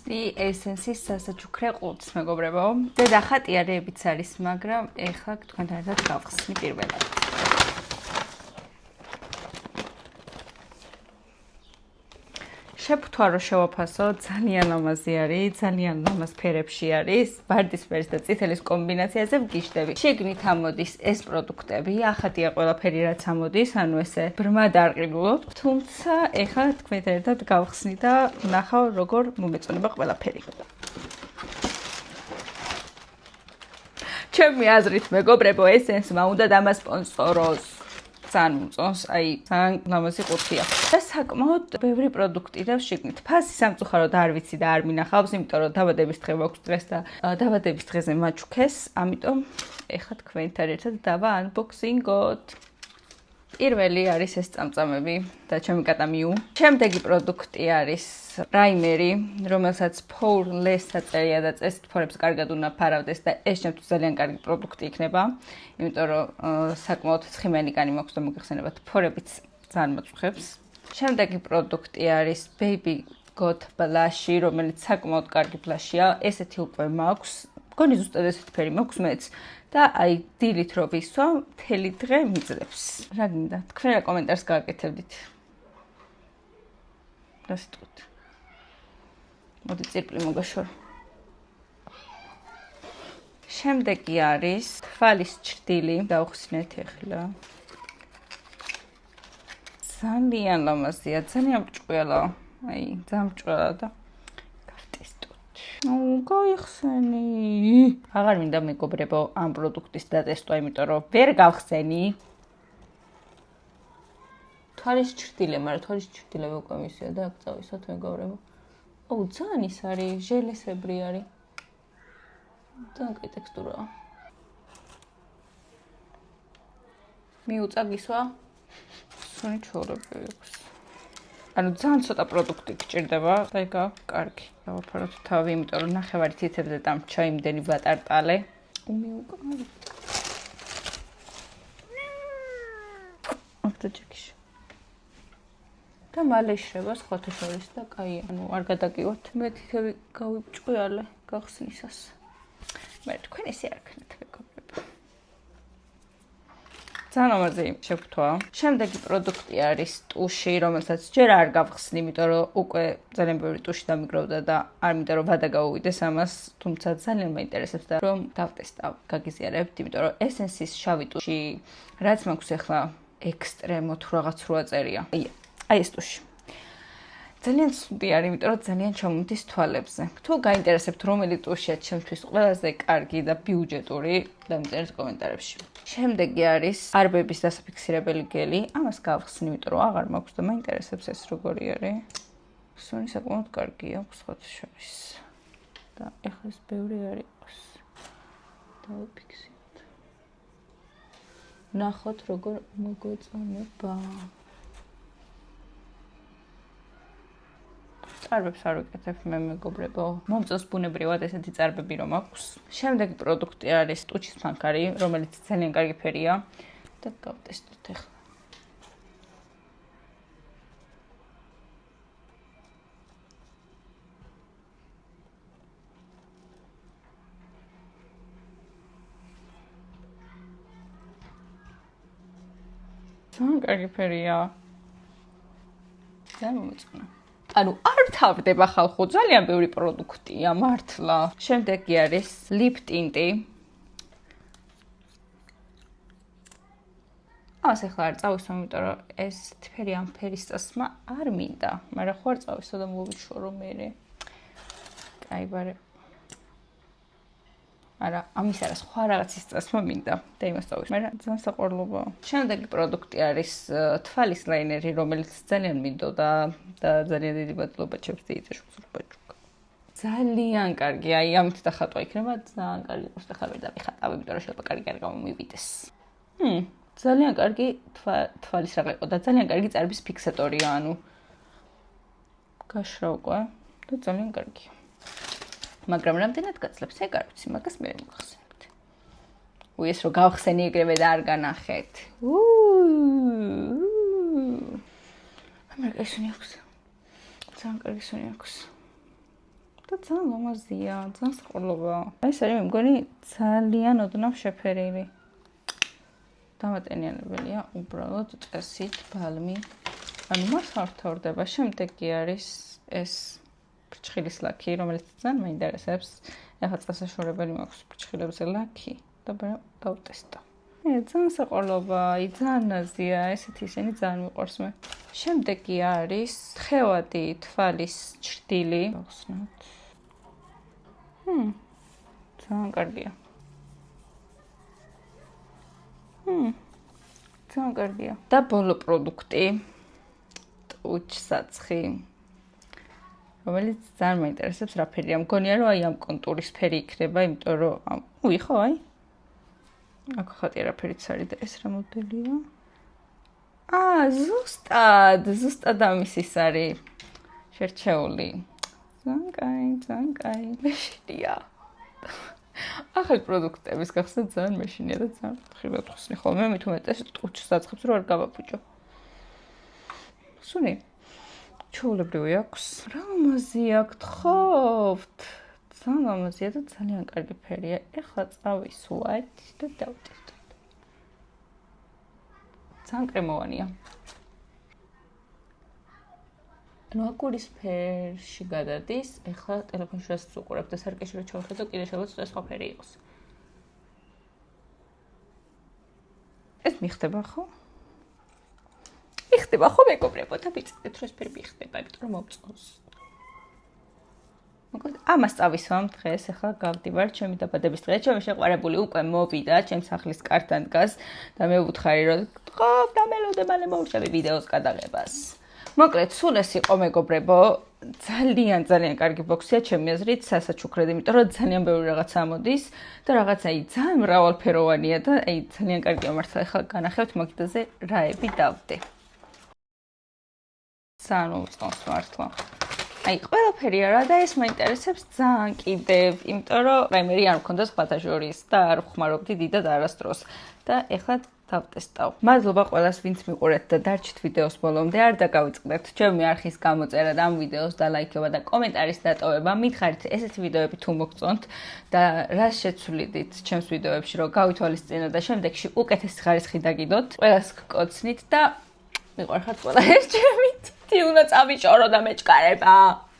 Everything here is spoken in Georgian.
ვახსნი ესენსის სასაჩუქრე ყუთს, მეგობრებო. და ხატია რეებიც არის, მაგრამ ეხლა თქვენთან ერთად გავხსნი პირველად. შეფუთვა რომ შევაფასო, ძალიან ლამაზი არის, ძალიან ლამაზ ფერებში არის, ვარდისფერის და წითელის კომბინაციაზე ვგიშდები. შიგნით ამოდის ეს პროდუქტები, ახატია ყველაფერი რაც ამოდის, ანუ ესე ბრმად არ ყიდულობთ, თუმცა ეხლა თქვენთან ერთად გავხსნი და ვნახავ როგორ მომეწონება ყველაფერი. ჩემი აზრით, მეგობრებო, ესენსმა უნდა დამასპონსოროს. ძალიან მომწონს, აი, ძალიან ლამაზი ყუთია. და საკმაოდ ბევრი პროდუქტი და შიგნით. ფასი სამწუხაროდ არ ვიცი და არ მინახავს, იმიტომ რომ დაბადების დღე მაქვს დღეს და დაბადების დღეზე მაჩუქეს, ამიტომ ეხლა თქვენთან ერთად დავა unboxing-ოთ. პირველი არის ეს წამწამები და ჩემი კატამიუ. შემდეგი პროდუქტი არის პრაიმერი, რომელსაც poreless საწერია და წესით ფორებს კარგად უნდა ფარავდეს და ეს ჩემთვის ძალიან კარგი პროდუქტი იქნება, იმიტომ რომ საკმაოდ ცხიმენი კანი მაქვს და მოგეხსენებათ, ფორებიც ძალიან მოწუხებს. შემდეგი პროდუქტი არის Baby Got Blush-ი, რომელიც საკმაოდ კარგი ბლაშია, ესეთი უკვე მაქვს. მგონი ზუსტად ესეთი ფერი მაქვს მეც და აი დილით რო ვისვა, მთელი დღე მიძლებს. რა გინდა? თქვენ რა კომენტარს გააკეთებდით? რა სიტყვით? მოდი წირპლი მოგაშორო. შემდეგი არის თვალის ჭრდილი, დავხსნეთ ეხლა. ძალიან ლამაზია, ძალიან ბრჭყვიალა. აი, ძალიან ბრჭყვიალა და გაიხსენი. აღარ მინდა მეგობრებო ამ პროდუქტის დატესტვა, იმიტომ რომ ვერ გავხსენი. თვალის ჭრდილი, მაგრამ თვალის ჭრდილები უკვე მისია და აქ წავისვათ მეგობრებო. აუ, ძალიან ის არის, ჟელესებრი არის. ძალიან კაი ტექსტურაა. მიუწა გისვა? სუნი ჩორები აქვს. ანუ ძალიან ცოტა პროდუქტი გჭირდება და ეგა კარგი. დავაფაროთ თავი, იმიტომ რომ ნახევარი თითებზე დამრჩა იმდენი ვატარტალე. მიუყავ. ავტოჯექში. და მალე შრება სხვათა შორის და კაი, ანუ არ გადაგივოთ. მე თითები გავიბჭყვიალე გახსნისას. მე თქვენ ესე არ ქნათ მეგობრებო. ძალიან ლამაზი შეფუთვა. შემდეგი პროდუქტი არის ტუში, რომელსაც ჯერ არ გავხსნი, იმიტომ რომ უკვე ძალიან ბევრი ტუში დამიგროვდა და არ მინდა რომ ვადა გაუვიდეს ამას, თუმცა ძალიან მაინტერესებს და რომ დავტესტავ, გაგიზიარებთ, იმიტომ რომ ესენსის შავი ტუში, რაც მაქვს ახლა ექსტრემო თუ რაღაც როა წერია. აი ეს ტუში. ძალიან ცუდი არის, იმიტომ რომ ძალიან ჩამომდის თვალებზე. თუ გაინტერესებთ რომელი ტუშია ჩემთვის ყველაზე კარგი და ბიუჯეტური, დამწერეთ კომენტარებში. შემდეგი არის არბების დასაფიქსირებელი გელი. ამას გავხსნი, იმიტომ რომ აღარ მაქვს და მაინტერესებს ეს როგორი არის. სუნი საკმაოდ კარგია, სხვათა შორის. და ეხლა ეს ბევრი არ იყოს. დავიფიქსიროთ. ნახოთ როგორ მოგოწონება. წარბებს არ ვიკეთებ მე მეგობრებო. მომწონს ბუნებრივად ესეთი წარბები რომ აქვს. შემდეგი პროდუქტი არის ტუჩის ფანქარი, რომელიც ძალიან კარგი ფერია და გავტესტოთ ახლა. ძალიან კარგი ფერია. ძალიან მომეწონა. ანუ არ თავდება ხალხო, ძალიან ბევრი პროდუქტია მართლა. შემდეგი არის lip tint-ი. ამას ახლა არ წავისვა, იმიტომ რომ ეს ფერი ამ ფერის წასმა არ მინდა, მაგრამ ხო არ წავისვა და მოვიშორო მერე. კაი, ბარე. არა, ამის არა, სხვა რაღაცის წასმა მინდა და იმას წავისვა, მაგრამ ძალიან საყვარლობაა. შემდეგი პროდუქტი არის თვალის ლაინერი, რომელიც ძალიან მინდოდა და ძალიან დიდი მადლობა ჩემს დიეტაშვილს ბაჭუკ. ძალიან კარგი, აი ამით დახატვა იქნება, ძალიან კარგი. უბრალოდ ახლა ვერ დავიხატავ, იმიტომ რომ შეიძლება კარგი არ გამომივიდეს. ძალიან კარგი თვალის რაღა იყო და ძალიან კარგი წარბის ფიქსატორია, ანუ გაშრა უკვე და ძალიან კარგია. მაგრამ რამდენად გაცლებს ეგ არ ვიცი, მაგას მე მოგახსენებთ. ეს რო გავხსენი ეგრევე და არ განახეთ. მაგრამ ეს სუნი აქვს. ძალიან კარგი სუნი აქვს. და ძალიან ლამაზია, ძალიან სყოლობა. ეს არის მე მგონი ძალიან ოდნავ შეფერილი. დამატენიანებელია უბრალოდ წესით ბალმი. ანუ მას ავთავრდება. შემდეგი არის ეს ფრჩხილის ლაქი, რომელიც ძალიან მაინტერესებს. ეხლა წასაშორებელი მაქვს ფრჩხილებზე ლაქი და დავტესტო. ძალიან საყოველობა, ძალიან ნაზია, ესეთი ისინი ძალიან მიყვარს მე. შემდეგი არის თხევადი თვალის ჭრდილი. გავხსნათ. ძალიან კარგია. ძალიან კარგია. და ბოლო პროდუქტი ტუჩსაცხი. რომელიც ძალიან მაინტერესებს რა ფერია. მგონია რომ აი ამ კონტურის ფერი იქნება, იმიტომ რომ ხო, აი. აქ ხატი არაფერიც არის და ეს რა მოდელია? ზუსტად ამის ის არის შერჩეული. ძალიან კაი. მეშინია. ახალ პროდუქტების გახსნა ძალიან მეშინია და ძალიან ხშირად ხსნი ხოლმე, მით უმეტეს ტუჩსაცხებს რო არ გავაფუჭო. სუნი ჩაოლებრივი აქვს. რა ლამაზია გთხოვთ. ძალიან ლამაზია და ძალიან კარგი ფერია. ეხლა წავისვათ და დავტესტოთ. ძალიან კრემოვანია. აკურის ფერში გადადის. ეხლა ტელეფონში რასაც უყურებ და სარკეში რო ჩავხედო, კიდე შეიძლება სხვა ფერი იყოს. ეს მიხდება ხო? მიხდება ხო მეგობრებო და ვიცით რომ ეს ფერი მიხდება, იმიტომ რომ მომწონს. მოკლედ ამას წავისვამ დღეს, ახლა გავდივარ ჩემი დაბადების დღე, ჩემი შეყვარებული უკვე მოვიდა, ჩემს სახლის კართან დგას და მე ვუთხარი რომ გთხოვ და მელოდე მალე მოურჩევი ვიდეოს გადაღებას. მოკლედ სულ ეს იყო მეგობრებო, ძალიან კარგი ბოქსია ჩემი აზრით, სასაჩუქრად, იმიტომ რომ ძალიან ბევრი რაღაცა მოდის და რაღაცა ძალიან მრავალფეროვანია და ძალიან კარგია მართლა. ახლა განახევთ მაგიდაზე რაები დავდე. ძალიან მომწონს მართლა. ყველაფერი არა და ეს მაინტერესებს ძალიან კიდევ, იმიტომ რომ მე არ მქონდა სხვათა შორის და არ ვხმარობდი დიდად არასდროს და ეხლა დავტესტავ. მადლობა ყველას, ვინც მიყურეთ და დარჩით ვიდეოს ბოლომდე. არ დაგავიწყდებთ ჩემი არხის გამოწერა და ამ ვიდეოს და ლაიქება და კომენტარის დატოვება. მითხარით ესეთი ვიდეოები თუ მოგწონთ და რა შეცვლიდით ჩემს ვიდეოებში, რომ გავითვალისწინოთ და შემდეგში უკეთესი ხარისხი დაგიდოთ. ყველას გკოცნით და მიყვარხართ ყველა ერთჩემით. თი უნდა წავიჭორო და მეჭკარება.